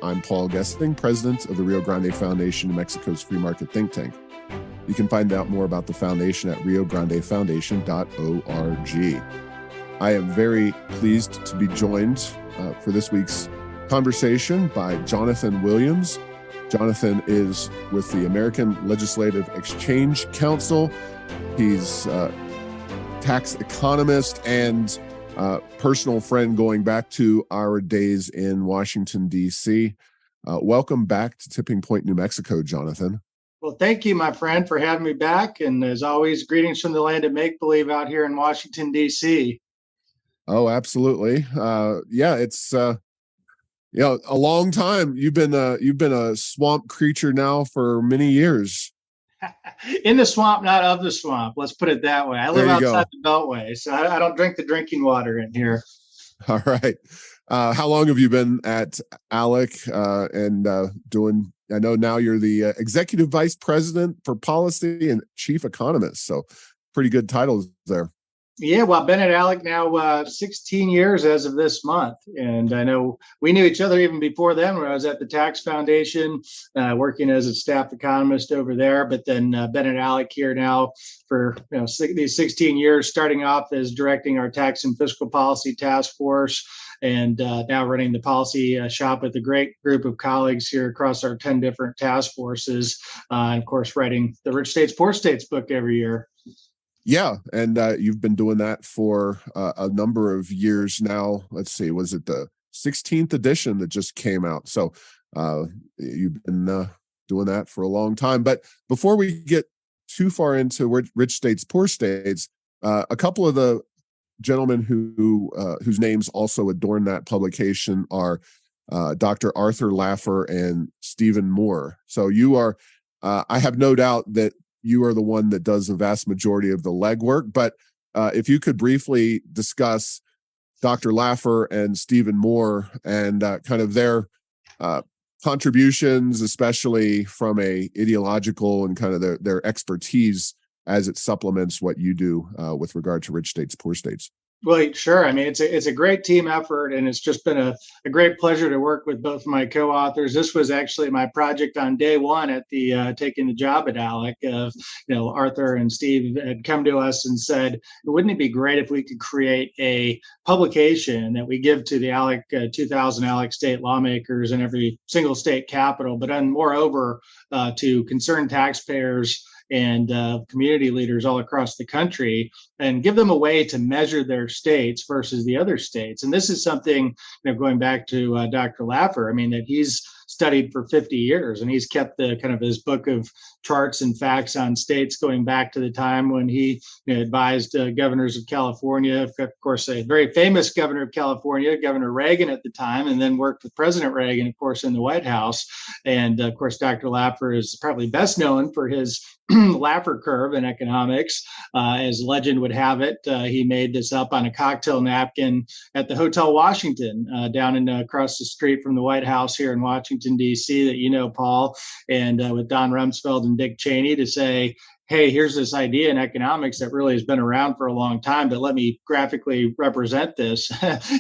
I'm Paul Gessing, president of the Rio Grande Foundation, Mexico's free market think tank. You can find out more about the foundation at riograndefoundation.org. I am very pleased to be joined for this week's conversation by Jonathan Williams. Jonathan is with the American Legislative Exchange Council. He's a tax economist and personal friend going back to our days in Washington, D.C. Welcome back to Tipping Point, New Mexico, Jonathan. Well, thank you, my friend, for having me back. And as always, greetings from the land of make-believe out here in Washington, D.C. Oh, absolutely. It's a long time. You've been a swamp creature now for many years. In the swamp, not of the swamp. Let's put it that way. I live outside the Beltway, so I don't drink the drinking water in here. All right. How long have you been at ALEC and doing? I know now you're the executive vice president for policy and chief economist. So pretty good titles there. Yeah, well, I've been at ALEC now 16 years as of this month. And I know we knew each other even before then when I was at the Tax Foundation, working as a staff economist over there, but then been at ALEC here now for these 16 years, starting off as directing our tax and fiscal policy task force, and now running the policy shop with a great group of colleagues here across our 10 different task forces, and of course, writing the Rich States, Poor States book every year. Yeah, and you've been doing that for a number of years now. Let's see, was it the 16th edition that just came out? So you've been doing that for a long time. But before we get too far into Rich States, Poor States, a couple of the gentlemen whose names also adorn that publication are Dr. Arthur Laffer and Stephen Moore. So you are, I have no doubt that you are the one that does the vast majority of the legwork. But if you could briefly discuss Dr. Laffer and Stephen Moore and kind of their contributions, especially from a ideological and kind of their expertise as it supplements what you do with regard to Rich States, Poor States. Well, sure. I mean, it's a great team effort, and it's just been a great pleasure to work with both of my co-authors. This was actually my project on day one at the taking the job at ALEC. Arthur and Steve had come to us and said, wouldn't it be great if we could create a publication that we give to the ALEC 2000 ALEC state lawmakers in every single state capital, but then moreover to concerned taxpayers and community leaders all across the country, and give them a way to measure their states versus the other states. And this is something, going back to Dr. Laffer, I mean, that he's studied for 50 years, and he's kept the kind of his book of charts and facts on states going back to the time when he advised governors of California, of course, a very famous governor of California, Governor Reagan at the time, and then worked with President Reagan, of course, in the White House. And of course, Dr. Laffer is probably best known for his Laffer curve in economics. As legend would have it, he made this up on a cocktail napkin at the Hotel Washington down across the street from the White House here in Washington, D.C. that Paul, and with Don Rumsfeld and Dick Cheney to say, hey, here's this idea in economics that really has been around for a long time, but let me graphically represent this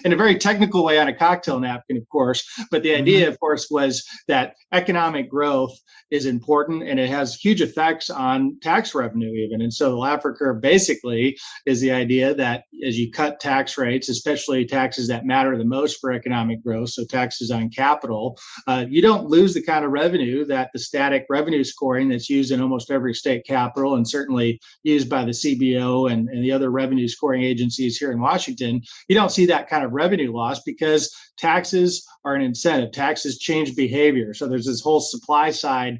in a very technical way on a cocktail napkin, of course. But the idea, of course, was that economic growth is important, and it has huge effects on tax revenue even. And so the Laffer curve basically is the idea that as you cut tax rates, especially taxes that matter the most for economic growth, so taxes on capital, you don't lose the kind of revenue that the static revenue scoring that's used in almost every state capital and certainly used by the CBO and the other revenue scoring agencies here in Washington. You don't see that kind of revenue loss because taxes are an incentive. Taxes change behavior. So there's this whole supply side,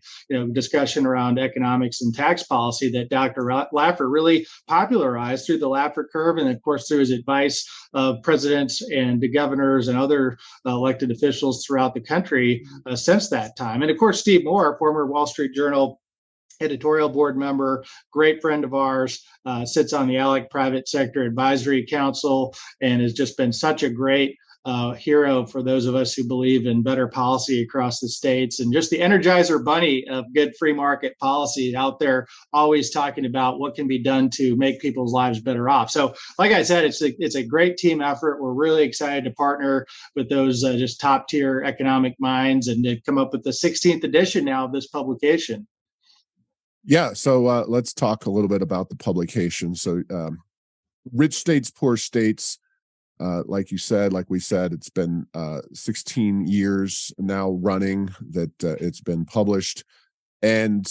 discussion around economics and tax policy that Dr. Laffer really popularized through the Laffer curve, and of course through his advice of presidents and the governors and other elected officials throughout the country since that time. And of course, Steve Moore, former Wall Street Journal editorial board member, great friend of ours, sits on the ALEC Private Sector Advisory Council, and has just been such a great hero for those of us who believe in better policy across the states, and just the Energizer Bunny of good free market policy out there, always talking about what can be done to make people's lives better off. So, like I said, it's a great team effort. We're really excited to partner with those just top tier economic minds, and to come up with the 16th edition now of this publication. Yeah, so let's talk a little bit about the publication. So, Rich States, Poor States, like you said, like we said, it's been 16 years now running that it's been published. And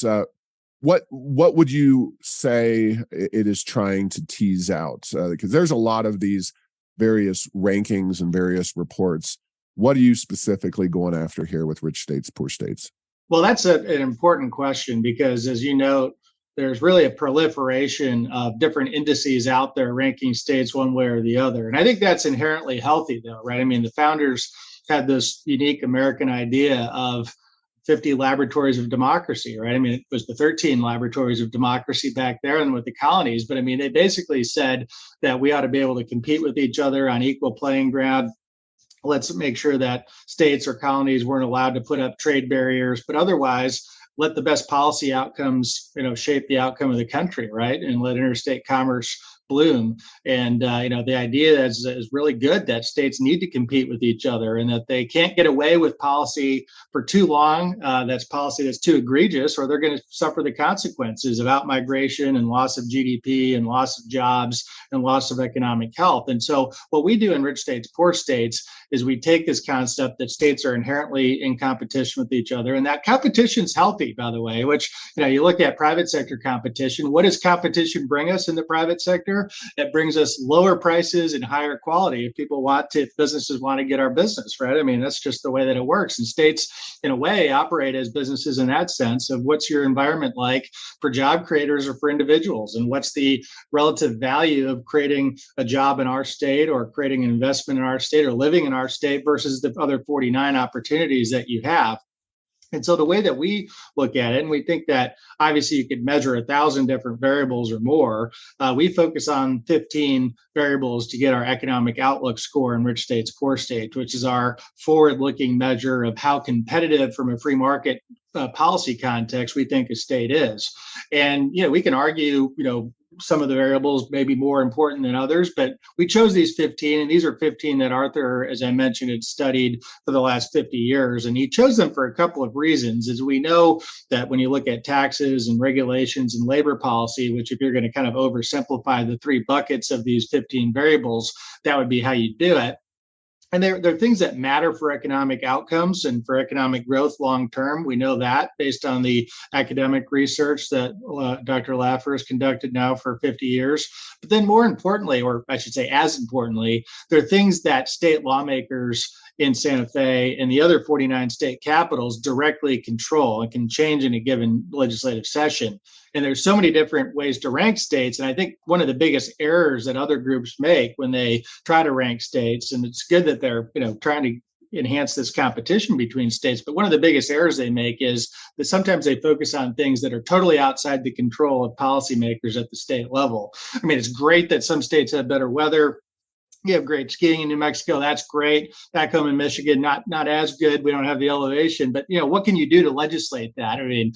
what would you say it is trying to tease out? Because there's a lot of these various rankings and various reports. What are you specifically going after here with Rich States, Poor States? Well, that's an important question because, as you know, there's really a proliferation of different indices out there ranking states one way or the other. And I think that's inherently healthy, though, right? I mean, the founders had this unique American idea of 50 laboratories of democracy, right? I mean, it was the 13 laboratories of democracy back there and with the colonies. But I mean, they basically said that we ought to be able to compete with each other on equal playing ground. Let's make sure that states or colonies weren't allowed to put up trade barriers, but otherwise let the best policy outcomes, shape the outcome of the country, right? And let interstate commerce bloom. And the idea is really good that states need to compete with each other, and that they can't get away with policy for too long. That's policy that's too egregious, or they're going to suffer the consequences of outmigration and loss of GDP and loss of jobs and loss of economic health. And so what we do in Rich States, Poor States is we take this concept that states are inherently in competition with each other, and that competition is healthy, by the way, which, you look at private sector competition. What does competition bring us in the private sector? It brings us lower prices and higher quality if businesses want to get our business, right? I mean, that's just the way that it works. And states, in a way, operate as businesses in that sense of what's your environment like for job creators or for individuals, and what's the relative value of creating a job in our state or creating an investment in our state or living in our state versus the other 49 opportunities that you have. And so the way that we look at it, and we think that obviously you could measure 1,000 different variables or more, we focus on 15 variables to get our economic outlook score in Rich States, Poor States, which is our forward-looking measure of how competitive from a free market policy context we think a state is. And, we can argue, some of the variables may be more important than others, but we chose these 15, and these are 15 that Arthur, as I mentioned, had studied for the last 50 years. And he chose them for a couple of reasons. As we know that when you look at taxes and regulations and labor policy, which if you're going to kind of oversimplify the three buckets of these 15 variables, that would be how you do it. And they're things that matter for economic outcomes and for economic growth long term. We know that based on the academic research that Dr. Laffer has conducted now for 50 years. But then more importantly, or I should say as importantly, there are things that state lawmakers in Santa Fe and the other 49 state capitals directly control and can change in a given legislative session. And there's so many different ways to rank states. And I think one of the biggest errors that other groups make when they try to rank states, and it's good that they're trying to enhance this competition between states, but one of the biggest errors they make is that sometimes they focus on things that are totally outside the control of policymakers at the state level. I mean, it's great that some states have better weather. You have great skiing in New Mexico. That's great. Back home in Michigan, not as good. We don't have the elevation, but what can you do to legislate that? I mean,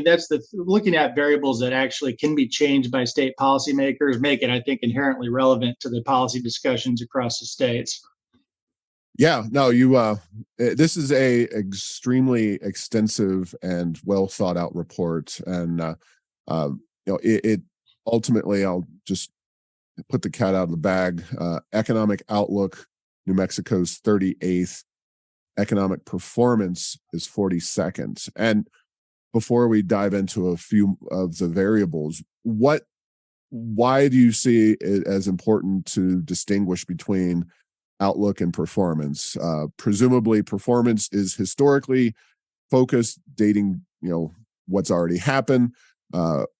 that's looking at variables that actually can be changed by state policymakers make it, I think, inherently relevant to the policy discussions across the states. Yeah, no, this is a extremely extensive and well thought out report, and it ultimately, I'll just put the cat out of the bag. Economic outlook, New Mexico's 38th. Economic performance is 42nd. And before we dive into a few of the variables, why do you see it as important to distinguish between outlook and performance? Presumably, performance is historically focused, dating what's already happened.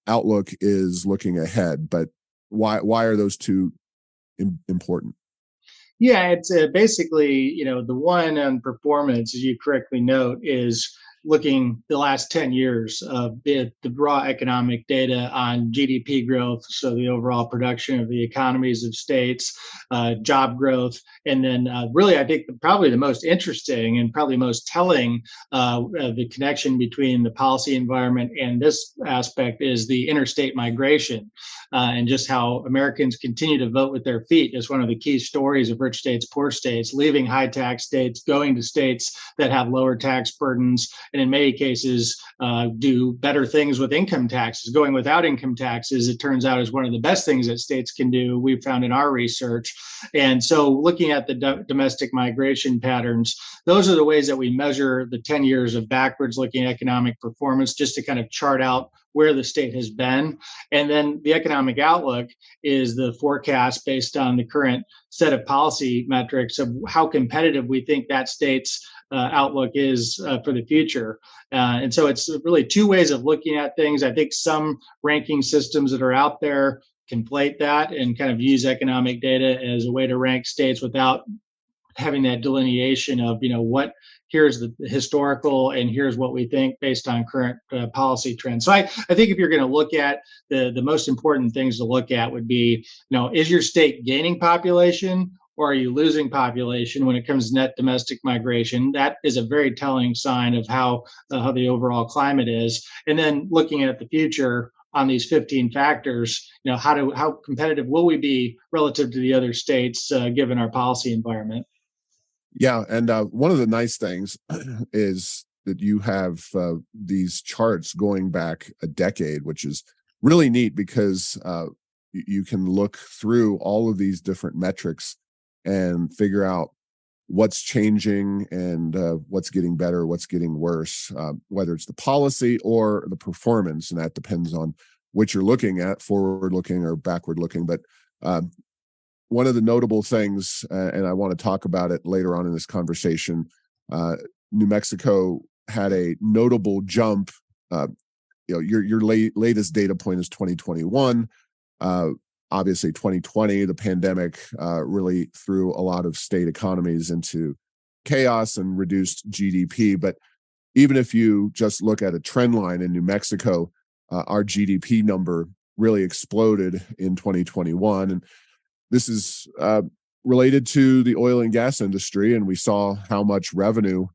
Outlook is looking ahead, but why are those two important? Yeah, it's basically, the one on performance, as you correctly note, is looking the last 10 years of the raw economic data on GDP growth, so the overall production of the economies of states, job growth, and then really, I think probably the most interesting and probably most telling the connection between the policy environment and this aspect is the interstate migration, and just how Americans continue to vote with their feet is one of the key stories of rich states, poor states, leaving high tax states, going to states that have lower tax burdens, and in many cases do better things with income taxes. Going without income taxes, it turns out, is one of the best things that states can do, we've found in our research. And so looking at the domestic migration patterns, those are the ways that we measure the 10 years of backwards looking economic performance, just to kind of chart out where the state has been. And then the economic outlook is the forecast based on the current set of policy metrics of how competitive we think that state's outlook is for the future. And so it's really two ways of looking at things. I think some ranking systems that are out there conflate that and kind of use economic data as a way to rank states without having that delineation of, what here's the historical and here's what we think based on current policy trends. So I think if you're going to look at the most important things to look at would be, is your state gaining population or are you losing population when it comes to net domestic migration? That is a very telling sign of how the overall climate is. And then looking at the future on these 15 factors, how competitive will we be relative to the other states given our policy environment? Yeah, and one of the nice things is that you have these charts going back a decade, which is really neat because you can look through all of these different metrics and figure out what's changing and what's getting better, what's getting worse, whether it's the policy or the performance, and that depends on what you're looking at, forward-looking or backward-looking. But one of the notable things, and I want to talk about it later on in this conversation, New Mexico had a notable jump. Your latest data point is 2021. Obviously, 2020, the pandemic really threw a lot of state economies into chaos and reduced GDP. But even if you just look at a trend line in New Mexico, our GDP number really exploded in 2021. And this is related to the oil and gas industry, and we saw how much revenue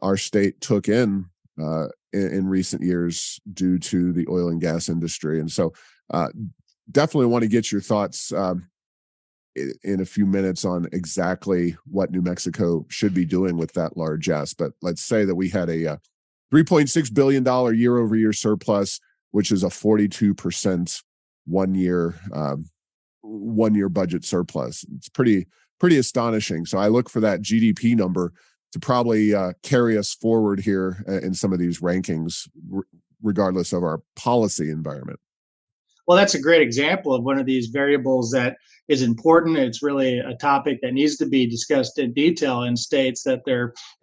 our state took in recent years due to the oil and gas industry. And so definitely want to get your thoughts in a few minutes on exactly what New Mexico should be doing with that largesse. But let's say that we had a $3.6 billion year-over-year surplus, which is a 42% one-year budget surplus. It's pretty astonishing. So I look for that GDP number to probably carry us forward here in some of these rankings, regardless of our policy environment. Well, that's a great example of one of these variables that is important. It's really a topic that needs to be discussed in detail in states that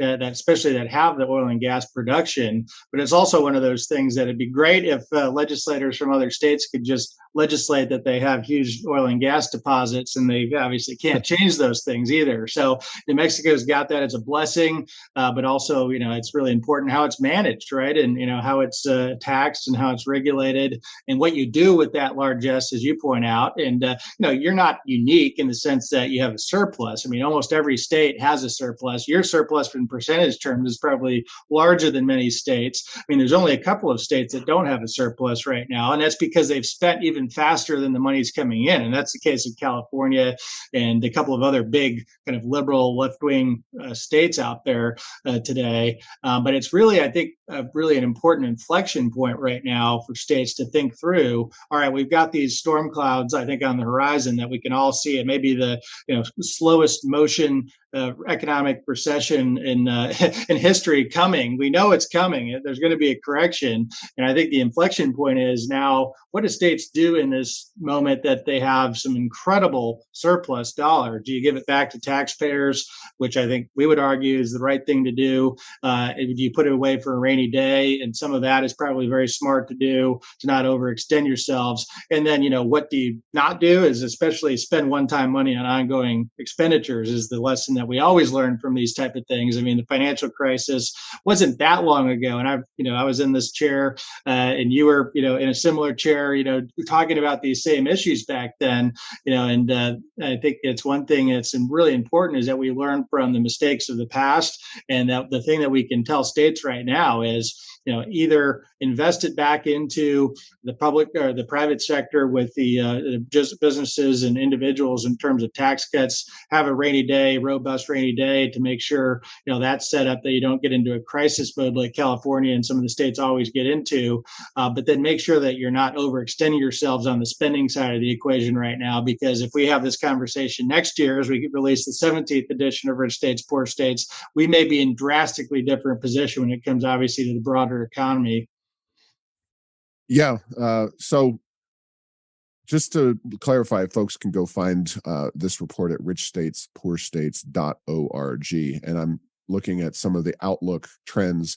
especially that have the oil and gas production. But it's also one of those things that it'd be great if legislators from other states could just legislate that they have huge oil and gas deposits, and they obviously can't change those things either. So New Mexico's got that. It's a blessing, but also, it's really important how it's managed, right? And, how it's taxed and how it's regulated and what you do with that largesse, as you point out. And, you're not unique in the sense that you have a surplus. I mean, almost every state has a surplus. Your surplus in percentage terms is probably larger than many states. I mean, there's only a couple of states that don't have a surplus right now, and that's because they've spent even faster than the money's coming in. And that's the case of California and a couple of other big kind of liberal left-wing states out there today. But it's really, I think, really an important inflection point right now for states to think through. All right, we've got these storm clouds, I think, on the horizon that we can all see. It may be the slowest motion economic recession in history coming. We know it's coming. There's going to be a correction. And I think the inflection point is now, what do states do in this moment that they have some incredible surplus dollar? Do you give it back to taxpayers, which I think we would argue is the right thing to do? Do you put it away for a rainy day? And some of that is probably very smart to do, to not overextend yourselves. And then, what do you not do is especially spend one-time money on ongoing expenditures is the lesson that that we always learn from these type of things. I mean, the financial crisis wasn't that long ago, and I was in this chair, and you were, in a similar chair, talking about these same issues back then, and I think it's one thing that's really important is that we learn from the mistakes of the past, and that the thing that we can tell states right now is, either invest it back into the public or the private sector with the just businesses and individuals in terms of tax cuts, have a rainy day, robust rainy day to make sure, that's set up that you don't get into a crisis mode like California and some of the states always get into, but then make sure that you're not overextending yourselves on the spending side of the equation right now, because if we have this conversation next year, as we release the 17th edition of Rich States, Poor States, we may be in drastically different position when it comes obviously to the broader economy. Yeah. So just to clarify, folks can go find this report at richstatespoorstates.org. And I'm looking at some of the outlook trends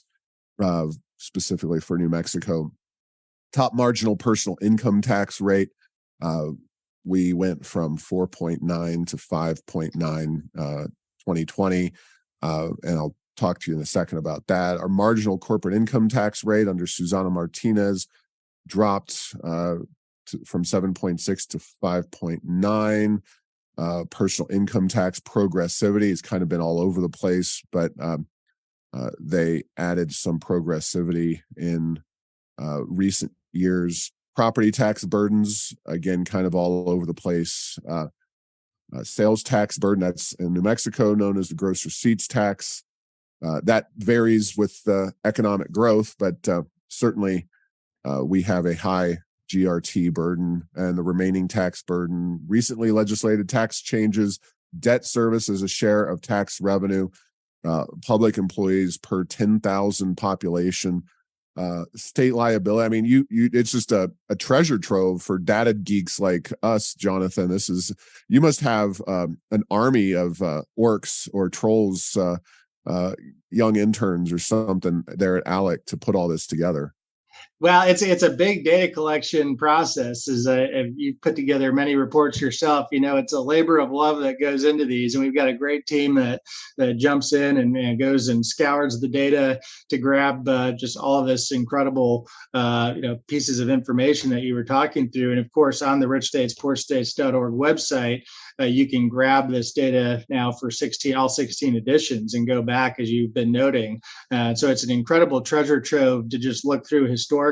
specifically for New Mexico. Top marginal personal income tax rate. We went from 4.9 to 5.9 2020. And I'll talk to you in a second about that. Our marginal corporate income tax rate under Susana Martinez dropped from 7.6 to 5.9. Personal income tax progressivity has kind of been all over the place, but they added some progressivity in recent years. Property tax burdens, again, kind of all over the place. Sales tax burden, that's in New Mexico, known as the gross receipts tax. That varies with economic growth, but certainly we have a high GRT burden, and the remaining tax burden. Recently legislated tax changes, debt service as a share of tax revenue, public employees per 10,000 population, state liability. I mean, it's just a treasure trove for data geeks like us, Jonathan. You must have an army of orcs or trolls, young interns or something there at ALEC to put all this together. Well, it's a big data collection process. You put together many reports yourself, it's a labor of love that goes into these, and we've got a great team that jumps in and goes and scours the data to grab just all of this incredible pieces of information that you were talking through. And of course, on the richstatespoorstates.org website, you can grab this data now for all 16 editions and go back, as you've been noting. So it's an incredible treasure trove to just look through historically,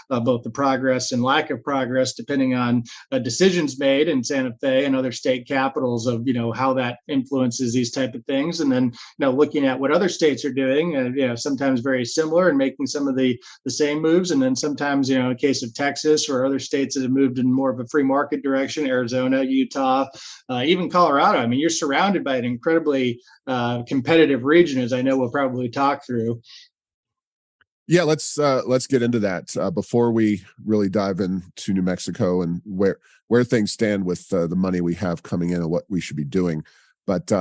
both the progress and lack of progress, depending on decisions made in Santa Fe and other state capitals of, how that influences these type of things. And then, looking at what other states are doing, sometimes very similar and making some of the same moves. And then sometimes, in the case of Texas or other states that have moved in more of a free market direction, Arizona, Utah, even Colorado. I mean, you're surrounded by an incredibly competitive region, as I know we'll probably talk through. Yeah, let's get into that before we really dive into New Mexico and where things stand with the money we have coming in and what we should be doing. But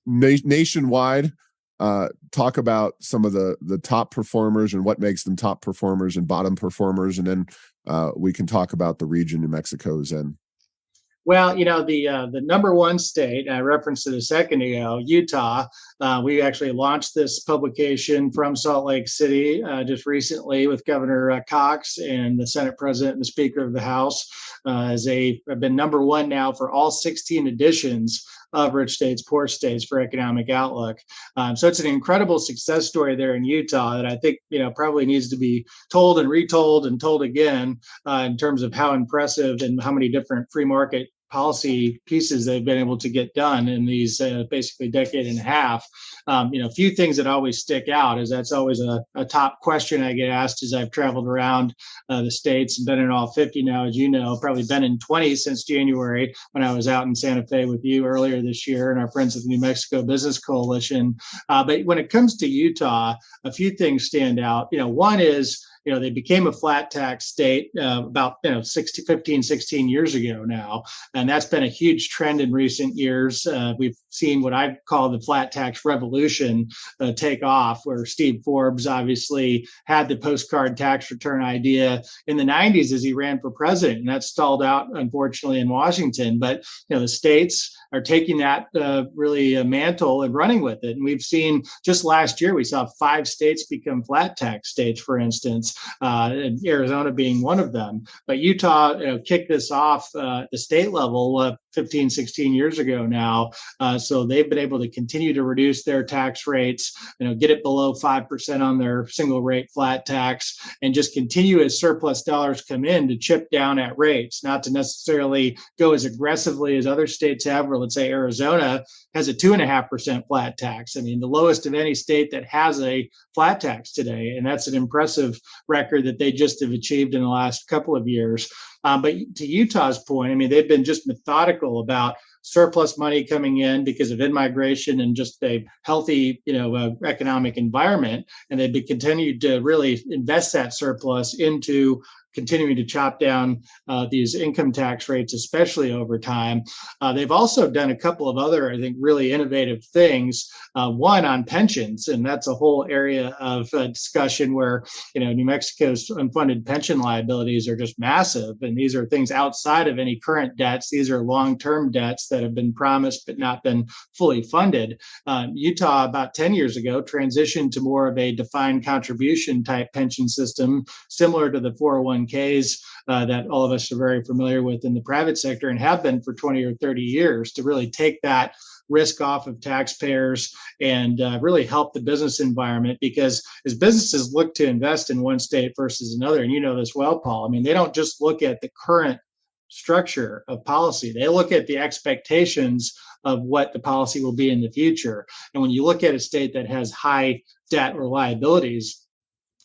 nationwide, talk about some of the top performers and what makes them top performers and bottom performers, and then we can talk about the region New Mexico's in. Well, the number one state, I referenced it a second ago, Utah. We actually launched this publication from Salt Lake City just recently with Governor Cox and the Senate President and the Speaker of the House. Have been number one now for all 16 editions of Rich States, Poor States for Economic Outlook. So it's an incredible success story there in Utah that I think probably needs to be told and retold and told again in terms of how impressive and how many different free market policy pieces they've been able to get done in these basically decade and a half. A few things that always stick out is that's always a top question I get asked as I've traveled around the states and been in all 50 now, as you know, probably been in 20 since January when I was out in Santa Fe with you earlier this year and our friends at the New Mexico Business Coalition. But when it comes to Utah, a few things stand out. One is, they became a flat tax state about 16 years ago now, and that's been a huge trend in recent years. We've seen what I call the flat tax revolution take off, where Steve Forbes obviously had the postcard tax return idea in the 90s as he ran for president, and that stalled out, unfortunately, in Washington. But the states are taking that really mantle and running with it. And we've seen just last year, we saw 5 states become flat tax states, for instance, and Arizona being one of them. But Utah kicked this off at the state level 15, 16 years ago now. So they've been able to continue to reduce their tax rates, get it below 5% on their single rate flat tax, and just continue as surplus dollars come in to chip down at rates, not to necessarily go as aggressively as other states have, or let's say Arizona has a 2.5% flat tax. I mean, the lowest of any state that has a flat tax today. And that's an impressive record that they just have achieved in the last couple of years. But to Utah's point, I mean, they've been just methodical about surplus money coming in because of in-migration and just a healthy, economic environment. And they've continued to really invest that surplus into continuing to chop down these income tax rates, especially over time. They've also done a couple of other, I think, really innovative things. One on pensions, and that's a whole area of discussion where, New Mexico's unfunded pension liabilities are just massive. And these are things outside of any current debts. These are long-term debts that have been promised but not been fully funded. Utah, about 10 years ago, transitioned to more of a defined contribution type pension system, similar to the 401ks that all of us are very familiar with in the private sector and have been for 20 or 30 years, to really take that risk off of taxpayers and really help the business environment. Because as businesses look to invest in one state versus another, and you know this well, Paul, I mean, they don't just look at the current structure of policy. They look at the expectations of what the policy will be in the future. And when you look at a state that has high debt or liabilities,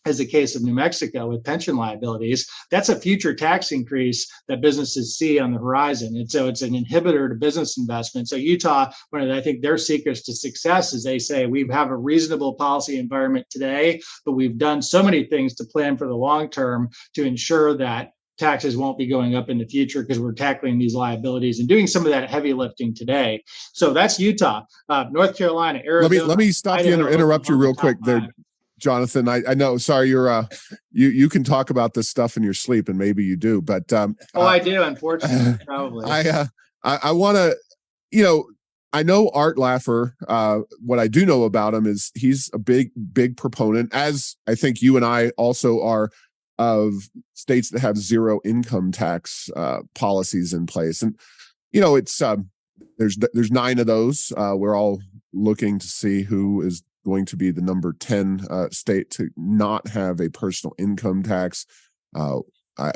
as the case of New Mexico with pension liabilities, that's a future tax increase that businesses see on the horizon. And so it's an inhibitor to business investment. So Utah, one of I think their secrets to success is they say we have a reasonable policy environment today, but we've done so many things to plan for the long term to ensure that taxes won't be going up in the future because we're tackling these liabilities and doing some of that heavy lifting today. So that's Utah. North Carolina, Arizona. Let me stop you and interrupt you real quick there, Jonathan. I know, sorry, you're you can talk about this stuff in your sleep, and maybe you do, but I do, unfortunately, probably. I want to, I know Art Laffer. What I do know about him is he's a big proponent, as I think you and I also are, of states that have zero income tax policies in place. And it's there's 9 of those. We're all looking to see who is going to be the number 10 state to not have a personal income tax. I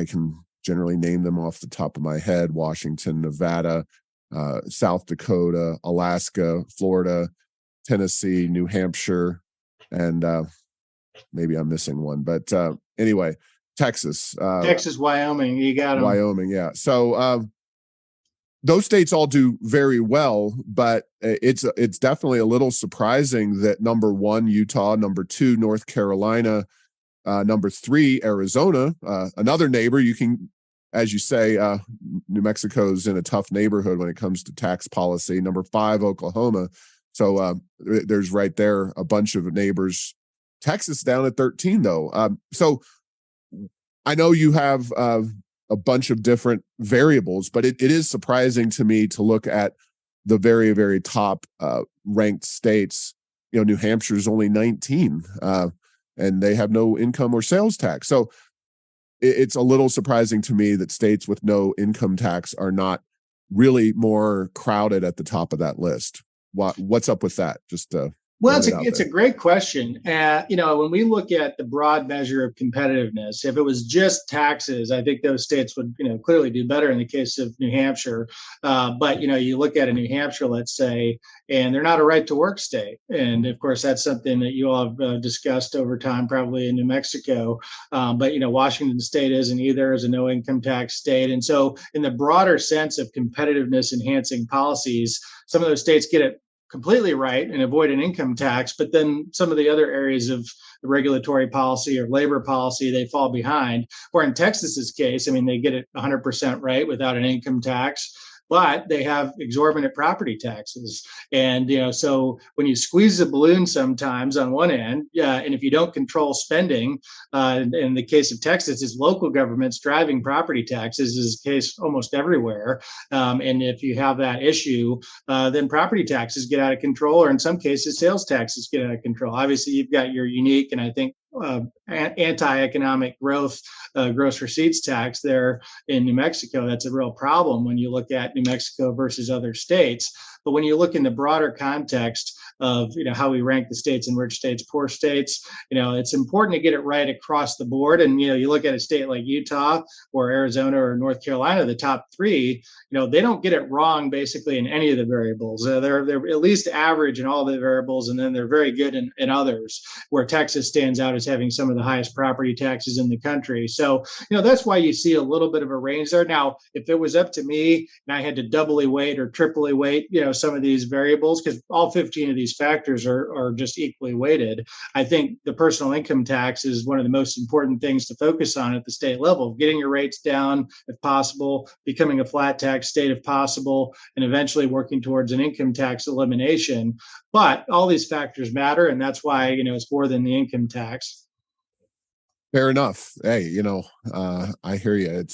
can generally name them off the top of my head: Washington, Nevada, South Dakota, Alaska, Florida, Tennessee, New Hampshire, and maybe I'm missing one. But anyway, Texas. Wyoming, you got them. Wyoming, yeah. So those states all do very well, but it's definitely a little surprising that number 1, Utah, number 2, North Carolina, number 3, Arizona, another neighbor. You can, as you say, New Mexico's in a tough neighborhood when it comes to tax policy. Number 5, Oklahoma. So there's right there a bunch of neighbors. Texas down at 13, though. So I know you have a bunch of different variables, but it is surprising to me to look at the very, very top ranked states. New Hampshire's only 19, and they have no income or sales tax. So it's a little surprising to me that states with no income tax are not really more crowded at the top of that list. What's up with that? Just well, it's a great question. When we look at the broad measure of competitiveness, if it was just taxes, I think those states would, clearly do better in the case of New Hampshire. But, you look at a New Hampshire, let's say, and they're not a right to work state. And of course, that's something that you all have discussed over time, probably in New Mexico. But, Washington state isn't either, as a no income tax state. And so in the broader sense of competitiveness enhancing policies, some of those states get it completely right and avoid an income tax, but then some of the other areas of the regulatory policy or labor policy, they fall behind. Or in Texas's case, I mean, they get it 100% right without an income tax, but they have exorbitant property taxes. And, so when you squeeze the balloon sometimes on one end, and if you don't control spending, in the case of Texas, is local governments driving property taxes is the case almost everywhere. And if you have that issue, then property taxes get out of control, or in some cases, sales taxes get out of control. Obviously, you've got your unique, and I think anti-economic growth gross receipts tax there in New Mexico. That's a real problem when you look at New Mexico versus other states. But when you look in the broader context of how we rank the states in rich states, poor states, it's important to get it right across the board. And you look at a state like Utah or Arizona or North Carolina, the top three, they don't get it wrong basically in any of the variables. They're at least average in all the variables, and then they're very good in others. Where Texas stands out as having some of the highest property taxes in the country. So that's why you see a little bit of a range there. Now, if it was up to me and I had to doubly weight or triply weight, some of these variables, because all 15 of these factors are just equally weighted, I think the personal income tax is one of the most important things to focus on at the state level, getting your rates down if possible, becoming a flat tax state if possible, and eventually working towards an income tax elimination. But all these factors matter, and that's why it's more than the income tax. Fair enough. Hey, I hear you.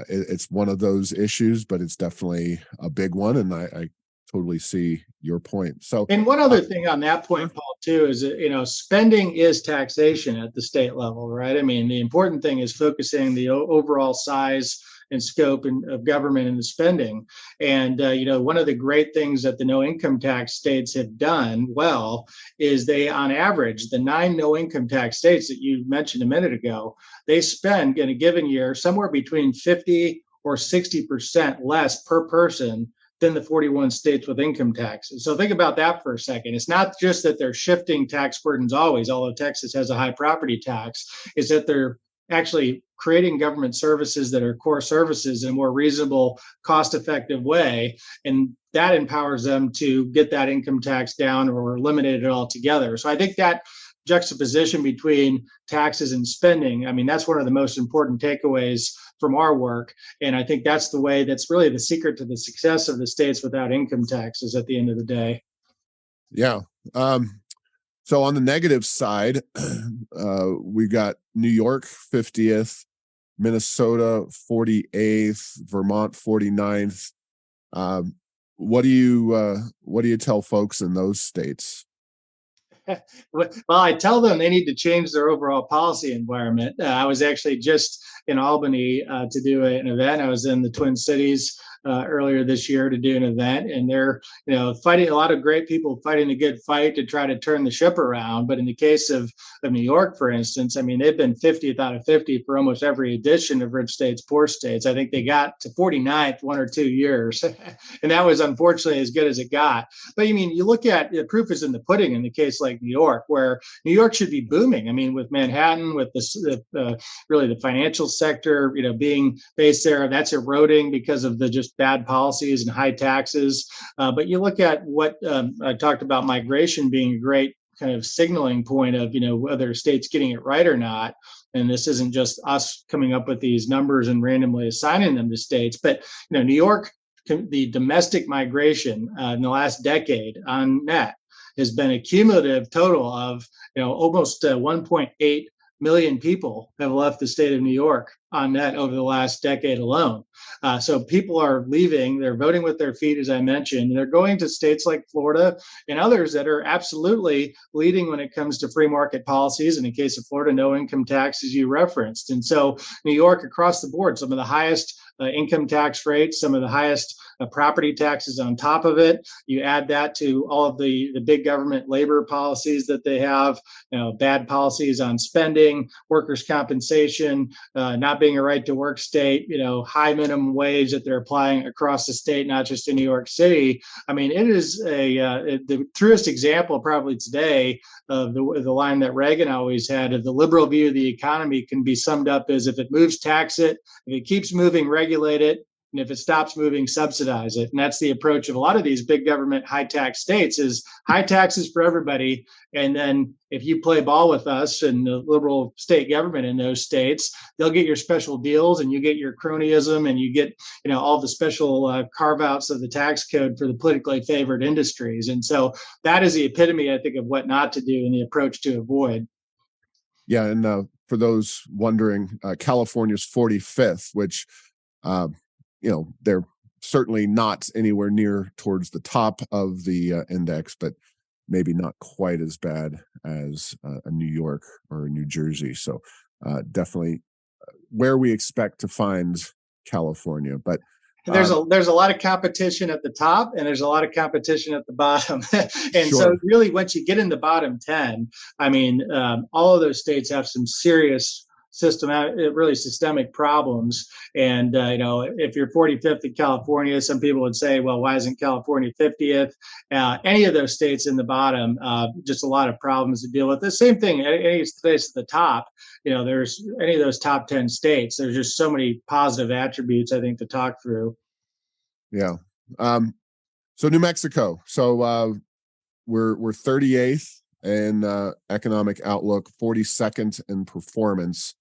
It's one of those issues, but it's definitely a big one, and I totally see your point. So, and one other thing on that point, Paul, too, is that, spending is taxation at the state level, right? I mean, the important thing is focusing the overall size and scope of government and the spending. And, one of the great things that the no income tax states have done well is they, on average, the 9 no income tax states that you mentioned a minute ago, they spend in a given year somewhere between 50 or 60% less per person than the 41 states with income taxes. So think about that for a second. It's not just that they're shifting tax burdens always, although Texas has a high property tax, is that they're actually creating government services that are core services in a more reasonable, cost-effective way. And that empowers them to get that income tax down or eliminate it altogether. So I think that juxtaposition between taxes and spending, I mean, that's one of the most important takeaways from our work. And I think that's really the secret to the success of the states without income taxes at the end of the day. Yeah. So on the negative side, we got New York 50th, Minnesota 48th, Vermont 49th. What do you tell folks in those states? Well, I tell them they need to change their overall policy environment. I was actually just in Albany to do an event. I was in the Twin Cities earlier this year to do an event, and they're fighting, a lot of great people fighting a good fight to try to turn the ship around. But in the case of New York, for instance, I mean, they've been 50th out of 50 for almost every edition of Rich States, Poor States. I think they got to 49th 1 or 2 years, and that was unfortunately as good as it got. But I mean, you look at the proof is in the pudding in the case like New York, where New York should be booming. I mean, with Manhattan, with really the financial sector, being based there, that's eroding because of the just bad policies and high taxes. But you look at what I talked about, migration being a great kind of signaling point of, whether a state's getting it right or not. And this isn't just us coming up with these numbers and randomly assigning them to states, but, New York, the domestic migration in the last decade on net has been a cumulative total of, almost 1.8 million people have left the state of New York on net over the last decade alone. So people are leaving, they're voting with their feet, as I mentioned, they're going to states like Florida and others that are absolutely leading when it comes to free market policies. In the case of Florida, no income tax, as you referenced. And so New York across the board, some of the highest income tax rates, some of the highest property taxes on top of it. You add that to all of the big government labor policies that they have, bad policies on spending, workers' compensation, not being a right to work state, high minimum wage that they're applying across the state, not just in New York City. I mean, it is the truest example probably today of the line that Reagan always had of the liberal view of the economy can be summed up as if it moves, tax it. If it keeps moving, regulate it. And if it stops moving, subsidize it. And that's the approach of a lot of these big government high tax states is high taxes for everybody. And then if you play ball with us and the liberal state government in those states, they'll get your special deals and you get your cronyism and you get, all the special carve outs of the tax code for the politically favored industries. And so that is the epitome, I think, of what not to do and the approach to avoid. Yeah, and for those wondering, California's 45th, which they're certainly not anywhere near towards the top of the index, but maybe not quite as bad as a New York or a New Jersey. So definitely where we expect to find California. But there's a lot of competition at the top and there's a lot of competition at the bottom. And sure. So really once you get in the bottom 10, I mean, all of those states have some serious systemic problems. And, if you're 45th in California, some people would say, well, why isn't California 50th? Any of those states in the bottom, just a lot of problems to deal with. The same thing, any states at the top, there's any of those top 10 states, there's just so many positive attributes, I think, to talk through. Yeah. So New Mexico. So we're 38th in economic outlook, 42nd in performance.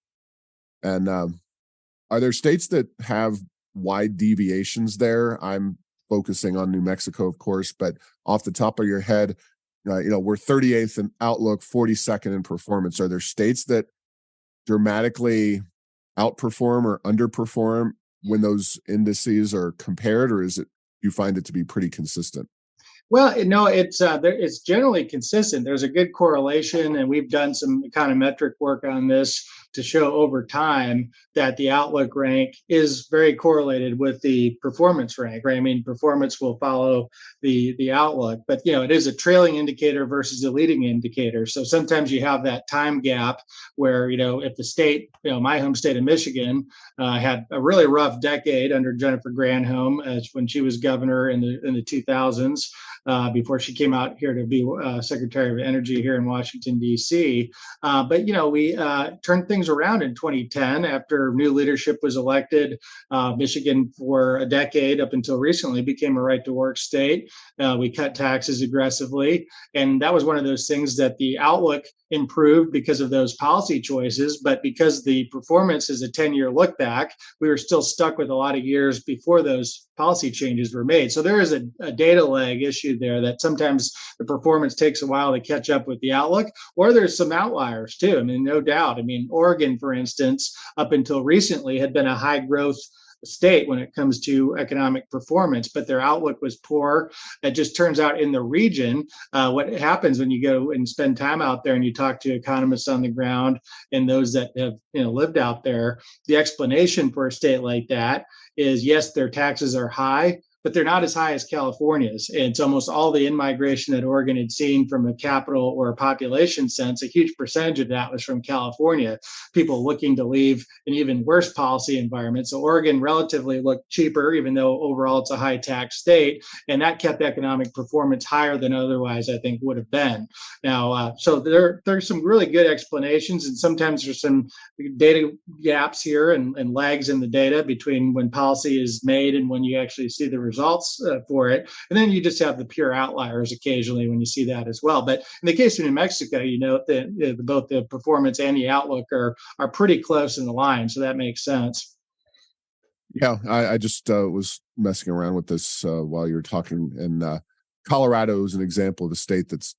And are there states that have wide deviations there? I'm focusing on New Mexico, of course, but off the top of your head, we're 38th in outlook, 42nd in performance. Are there states that dramatically outperform or underperform when those indices are compared, or is it you find it to be pretty consistent? Well, no, it's generally consistent. There's a good correlation, and we've done some econometric work on this to show over time that the outlook rank is very correlated with the performance rank, right? I mean, performance will follow the outlook, but it is a trailing indicator versus a leading indicator. So sometimes you have that time gap where if the state, my home state of Michigan, had a really rough decade under Jennifer Granholm as when she was governor in the 2000s. Before she came out here to be Secretary of Energy here in Washington, D.C. But we turned things around in 2010 after new leadership was elected. Michigan, for a decade up until recently, became a right-to-work state. We cut taxes aggressively. And that was one of those things that the outlook improved because of those policy choices. But because the performance is a 10-year look back, we were still stuck with a lot of years before those policy changes were made. So there is a data lag issue there that sometimes the performance takes a while to catch up with the outlook, or there's some outliers too. I mean, no doubt. I mean, Oregon, for instance, up until recently had been a high growth state when it comes to economic performance, but their outlook was poor. It just turns out in the region, what happens when you go and spend time out there and you talk to economists on the ground and those that have lived out there, the explanation for a state like that is, yes, their taxes are high, but they're not as high as California's. And it's almost all the in-migration that Oregon had seen from a capital or a population sense. A huge percentage of that was from California, people looking to leave an even worse policy environment. So Oregon relatively looked cheaper, even though overall it's a high tax state. And that kept economic performance higher than otherwise, I think, would have been. Now, so there's some really good explanations. And sometimes there's some data gaps here and lags in the data between when policy is made and when you actually see the results for it. And then you just have the pure outliers occasionally when you see that as well. But in the case of New Mexico, that both the performance and the outlook are pretty close in the line. So that makes sense. Yeah, I just was messing around with this while you were talking. And Colorado is an example of a state that's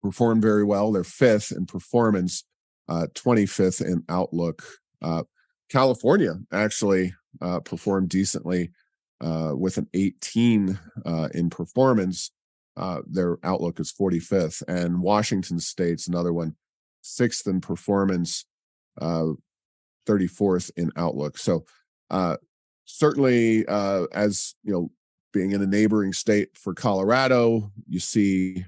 performed very well. They're 5th in performance, 25th in outlook. California actually performed decently with an 18 in performance. Their outlook is 45th. And Washington State's another one, 6th in performance, 34th in outlook. So certainly, as being in a neighboring state for Colorado, you see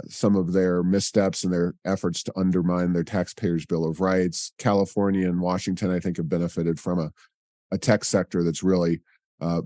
some of their missteps and their efforts to undermine their taxpayers' Bill of Rights. California and Washington, I think, have benefited from a tech sector that's really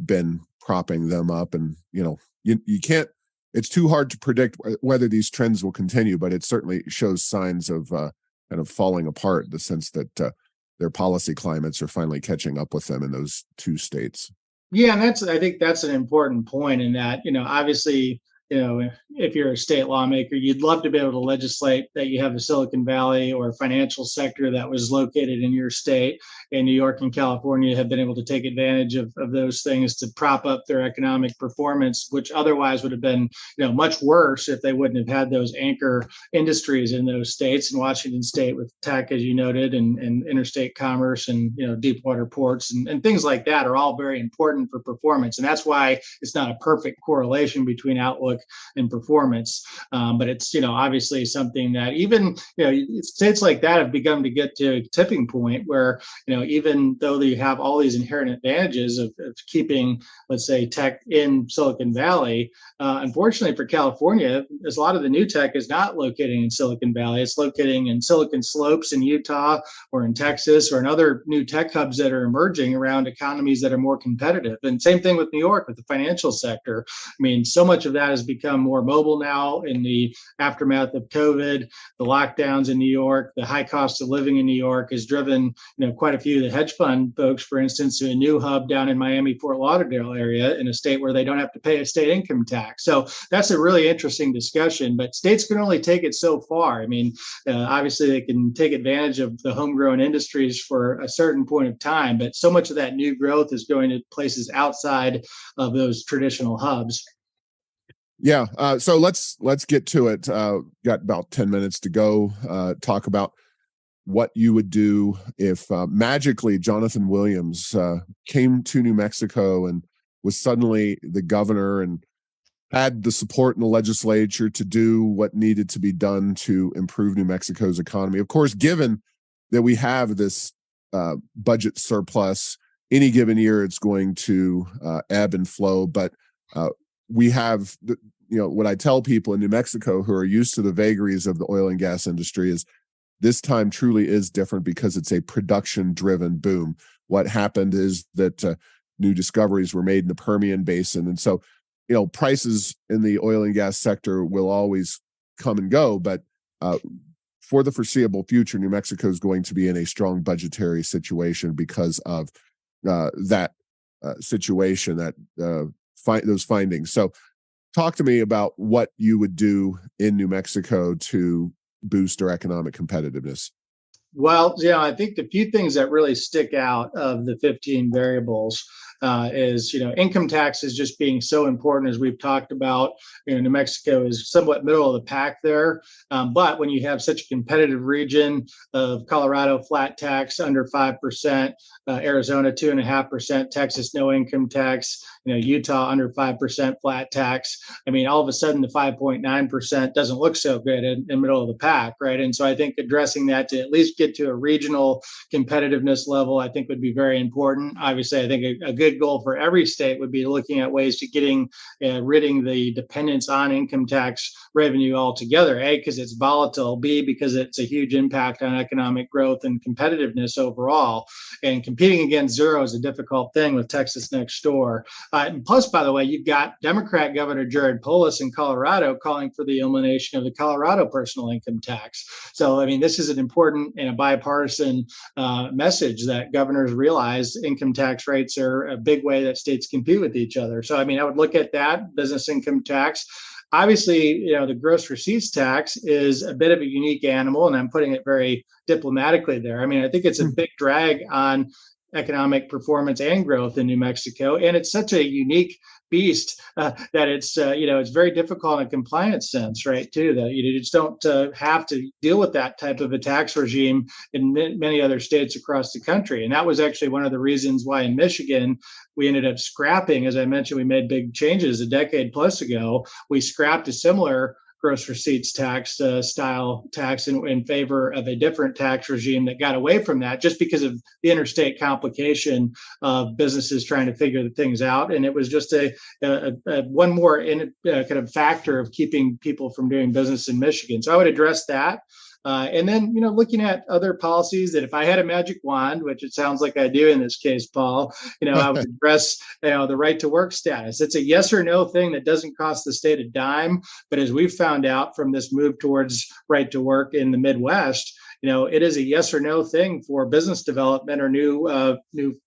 been propping them up. And, you can't, it's too hard to predict whether these trends will continue, but it certainly shows signs of kind of falling apart, in the sense that their policy climates are finally catching up with them in those two states. Yeah, and I think that's an important point in that, obviously, if you're a state lawmaker, you'd love to be able to legislate that you have a Silicon Valley or financial sector that was located in your state. And New York and California have been able to take advantage of those things to prop up their economic performance, which otherwise would have been, much worse if they wouldn't have had those anchor industries in those states. And Washington State with tech, as you noted, and interstate commerce and deep water ports and things like that are all very important for performance. And that's why it's not a perfect correlation between outlook and performance. But it's obviously something that even states like that have begun to get to a tipping point where even though you have all these inherent advantages of keeping, let's say, tech in Silicon Valley, unfortunately for California, a lot of the new tech is not locating in Silicon Valley. It's locating in Silicon Slopes in Utah or in Texas or in other new tech hubs that are emerging around economies that are more competitive. And same thing with New York with the financial sector. I mean, so much of that has become more mobile now in the aftermath of COVID. The lockdowns in New York, the high cost of living in New York has driven quite a few of the hedge fund folks, for instance, to a new hub down in Miami, Fort Lauderdale area in a state where they don't have to pay a state income tax. So that's a really interesting discussion, but states can only take it so far. I mean, obviously they can take advantage of the homegrown industries for a certain point of time, but so much of that new growth is going to places outside of those traditional hubs. Yeah. So let's get to it. Got about 10 minutes to go. Talk about what you would do if magically Jonathan Williams came to New Mexico and was suddenly the governor and had the support in the legislature to do what needed to be done to improve New Mexico's economy. Of course, given that we have this budget surplus, any given year it's going to ebb and flow, but we have what I tell people in New Mexico who are used to the vagaries of the oil and gas industry is this time truly is different because it's a production driven boom. What happened is that new discoveries were made in the Permian Basin. And so, prices in the oil and gas sector will always come and go, but for the foreseeable future, New Mexico is going to be in a strong budgetary situation because of that situation, those findings. So talk to me about what you would do in New Mexico to boost our economic competitiveness. Well, I think the few things that really stick out of the 15 variables is, income taxes just being so important, as we've talked about. New Mexico is somewhat middle of the pack there. But when you have such a competitive region of Colorado, flat tax under 5%, Arizona, 2.5%, Texas, no income tax, Utah under 5% flat tax. I mean, all of a sudden the 5.9% doesn't look so good in middle of the pack, right? And so I think addressing that to at least get to a regional competitiveness level, I think would be very important. Obviously, I think a good goal for every state would be looking at ways to ridding the dependence on income tax revenue altogether. A, because it's volatile. B, because it's a huge impact on economic growth and competitiveness overall. And competing against zero is a difficult thing with Texas next door. And plus, by the way, you've got Democrat Governor Jared Polis in Colorado calling for the elimination of the Colorado personal income tax. So, I mean, this is an important and a bipartisan message that governors realize income tax rates are a big way that states compete with each other. So, I mean, I would look at that business income tax. Obviously, the gross receipts tax is a bit of a unique animal, and I'm putting it very diplomatically there. I mean, I think it's a big drag on economic performance and growth in New Mexico, and it's such a unique beast that it's very difficult in a compliance sense, right? Too, that you just don't have to deal with that type of a tax regime in many other states across the country, and that was actually one of the reasons why in Michigan we ended up scrapping. As I mentioned, we made big changes a decade plus ago. We scrapped a similar gross receipts tax style tax in favor of a different tax regime that got away from that just because of the interstate complication of businesses trying to figure the things out. And it was just a one more kind of factor of keeping people from doing business in Michigan. So I would address that. And then, looking at other policies that if I had a magic wand, which it sounds like I do in this case, Paul, I would address, the right to work status. It's a yes or no thing that doesn't cost the state a dime. But as we've found out from this move towards right to work in the Midwest, it is a yes or no thing for business development or new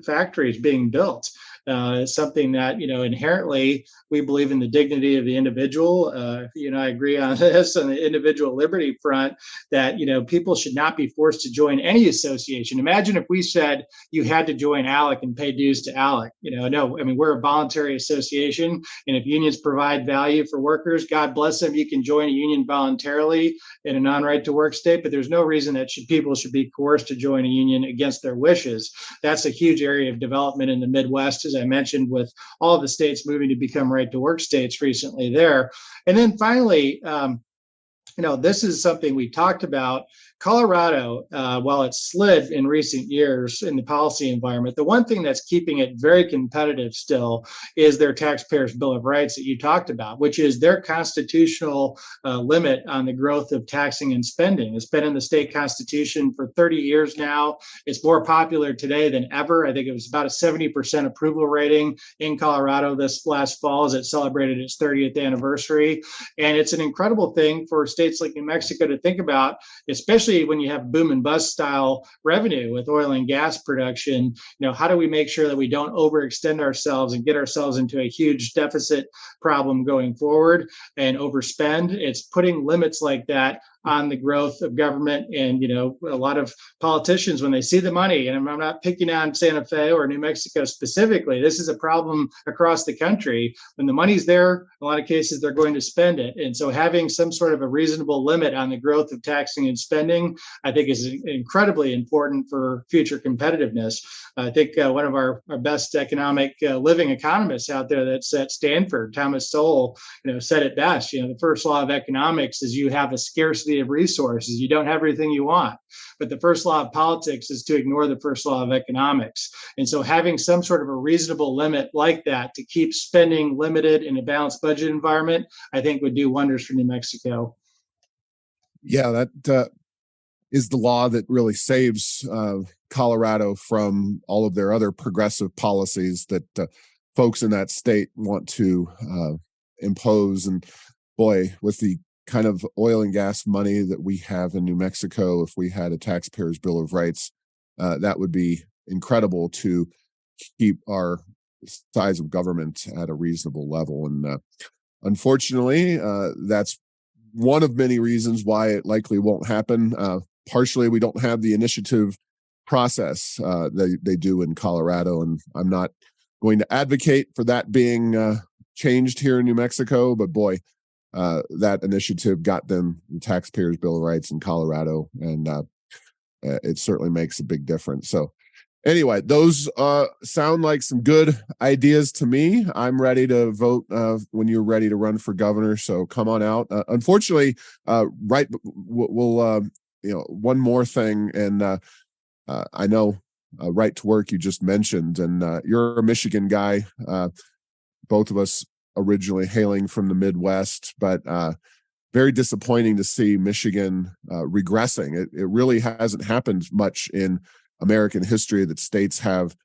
factories being built. It's something that, inherently we believe in the dignity of the individual. I agree on this on the individual liberty front that, people should not be forced to join any association. Imagine if we said you had to join ALEC and pay dues to ALEC. No, I mean, we're a voluntary association. And if unions provide value for workers, God bless them, you can join a union voluntarily in a non-right to work state, but there's no reason that people should be coerced to join a union against their wishes. That's a huge area of development in the Midwest, as I mentioned, with all of the states moving to become right to work states recently there. And then finally, this is something we talked about. Colorado, while it's slid in recent years in the policy environment, the one thing that's keeping it very competitive still is their taxpayers' Bill of Rights that you talked about, which is their constitutional limit on the growth of taxing and spending. It's been in the state constitution for 30 years now. It's more popular today than ever. I think it was about a 70% approval rating in Colorado this last fall as it celebrated its 30th anniversary. And it's an incredible thing for states like New Mexico to think about, especially when you have boom and bust style revenue with oil and gas production. How do we make sure that we don't overextend ourselves and get ourselves into a huge deficit problem going forward and overspend? It's putting limits like that on the growth of government. And, a lot of politicians, when they see the money, and I'm not picking on Santa Fe or New Mexico specifically, this is a problem across the country. When the money's there, in a lot of cases, they're going to spend it. And so having some sort of a reasonable limit on the growth of taxing and spending, I think, is incredibly important for future competitiveness. I think one of our best economic living economists out there that's at Stanford, Thomas Sowell, said it best. The first law of economics is you have a scarcity of resources. You don't have everything you want. But the first law of politics is to ignore the first law of economics. And so having some sort of a reasonable limit like that to keep spending limited in a balanced budget environment, I think would do wonders for New Mexico. Yeah, that is the law that really saves Colorado from all of their other progressive policies that folks in that state want to impose. And boy, with the kind of oil and gas money that we have in New Mexico, if we had a taxpayer's Bill of Rights, that would be incredible to keep our size of government at a reasonable level. And unfortunately, that's one of many reasons why it likely won't happen. Partially, we don't have the initiative process they do in Colorado, and I'm not going to advocate for that being changed here in New Mexico, but boy, that initiative got them the taxpayers' Bill of Rights in Colorado, and it certainly makes a big difference. So anyway, those sound like some good ideas to me. I'm ready to vote when you're ready to run for governor, so come on out. Unfortunately, we'll one more thing, and I know right to work you just mentioned, and you're a Michigan guy. Both of us originally hailing from the Midwest, but very disappointing to see Michigan regressing. It really hasn't happened much in American history that states have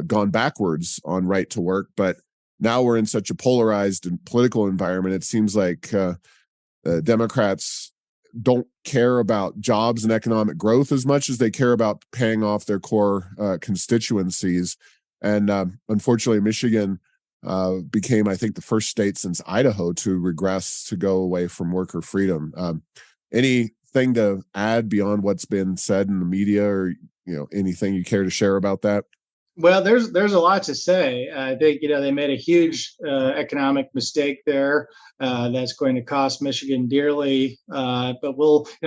gone backwards on right to work, but now we're in such a polarized and political environment. It seems like Democrats don't care about jobs and economic growth as much as they care about paying off their core constituencies. And unfortunately, Michigan became, I think, the first state since Idaho to regress, to go away from worker freedom. Anything to add beyond what's been said in the media, or anything you care to share about that? Well, there's a lot to say. I think they made a huge economic mistake there that's going to cost Michigan dearly. But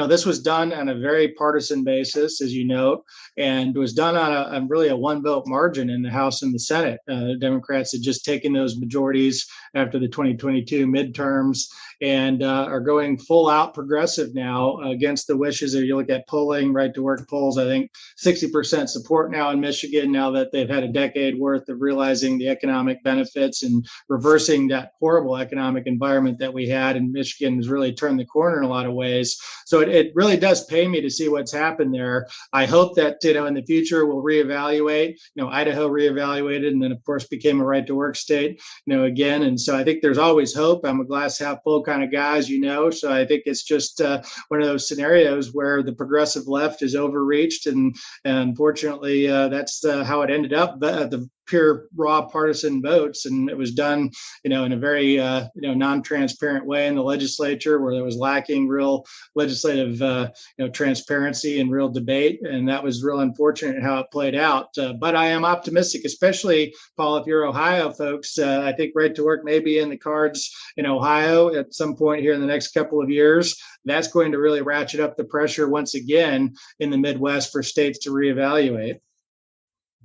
this was done on a very partisan basis, as you note, and was done on really a one vote margin in the House and the Senate. The Democrats had just taken those majorities after the 2022 midterms and are going full out progressive now against the wishes. If you look at polling, right to work polls, I think 60% support now in Michigan, now that they've had a decade worth of realizing the economic benefits and reversing that horrible economic environment that we had. And Michigan has really turned the corner in a lot of ways. So it really does pay me to see what's happened there. I hope that, in the future we'll reevaluate. Idaho reevaluated and then, of course, became a right to work state, again. And so I think there's always hope. I'm a glass half full kind of guy, as you know. So I think it's just one of those scenarios where the progressive left is overreached. And unfortunately, that's how it ended up. But the pure raw partisan votes, and it was done, in a very non-transparent way in the legislature, where there was lacking real legislative transparency and real debate, and that was real unfortunate how it played out. But I am optimistic, especially, Paul, if you're Ohio folks. I think right to work may be in the cards in Ohio at some point here in the next couple of years. That's going to really ratchet up the pressure once again in the Midwest for states to reevaluate.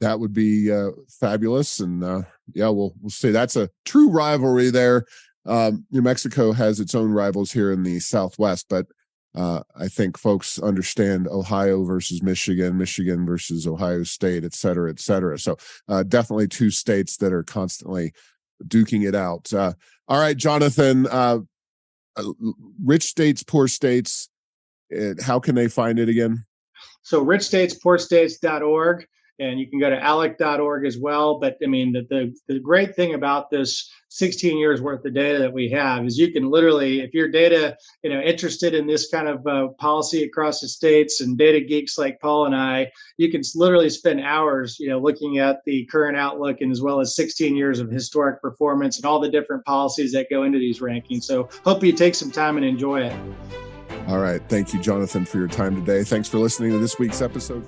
That would be fabulous, and we'll see. That's a true rivalry there. New Mexico has its own rivals here in the Southwest, but I think folks understand Ohio versus Michigan, Michigan versus Ohio State, et cetera, et cetera. So definitely two states that are constantly duking it out. All right, Jonathan, rich states, poor states, how can they find it again? So richstatespoorstates.org. And you can go to ALEC.org as well. But I mean, the great thing about this 16 years worth of data that we have is you can literally, if your data, interested in this kind of policy across the states, and data geeks like Paul and I, you can literally spend hours, looking at the current outlook, and as well as 16 years of historic performance and all the different policies that go into these rankings. So hope you take some time and enjoy it. All right. Thank you, Jonathan, for your time today. Thanks for listening to this week's episode.